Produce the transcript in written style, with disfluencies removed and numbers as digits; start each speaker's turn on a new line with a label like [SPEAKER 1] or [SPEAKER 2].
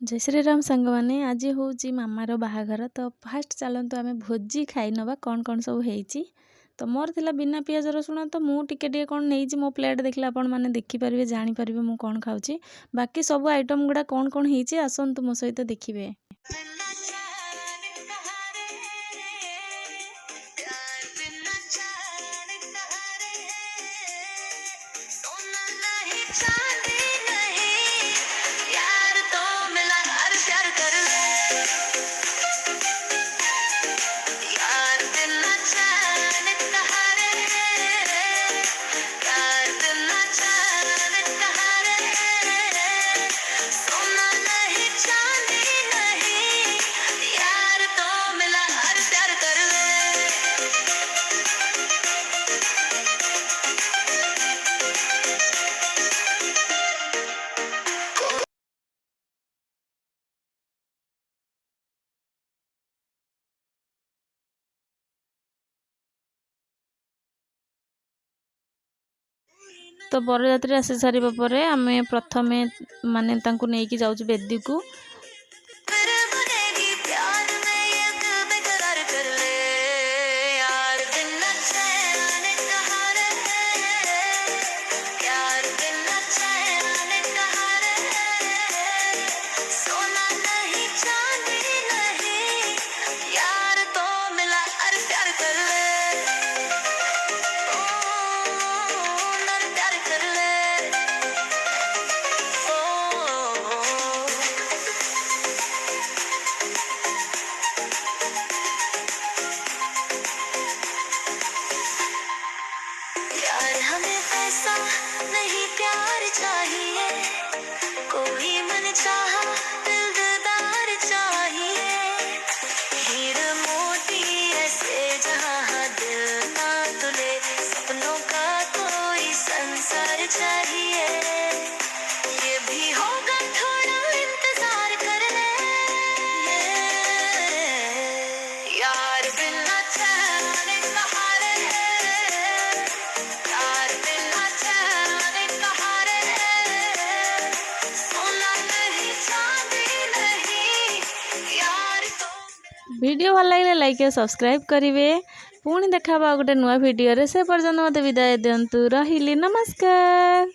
[SPEAKER 1] जय श्री राम सांग मैंने आज हूँ मामार बाहाघर तो फास्ट चलतु आम भोजी खाई नवा कौन कौन सब होती तो मोर थिला बिना पियाज रसुण तो मुझे कौन नहीं मो प्लेट देखले आपण मैंने देखिपारे जानीपारे मु कौन खाऊँ बाकी सब आइटम गुड़ा कौन कौन होती आसतु मो सहित देखिए। तो बरजात्री आसी सारिबा परे आमे प्रथमे माने तांकु नेकी जाउछु बेदी को नहीं प्यार चाहिए कोई मन चाहा दिलदार चाहिए हीरा मोती ऐसे जहां दिल ना तुले सपनों का कोई संसार चाहिए ये भी होगा थोड़ा इंतजार कर ले यार बिना चैन कहारे यार बिना चैन कहारे सोना नहीं चांदी नहीं यार तो वीडियो भल लगे लाइक और सब्सक्राइब करेंगे पुणी देखा गोटे नुआ वीडियो रे से पर्यंत मत विदाय दिंतु रही नमस्कार।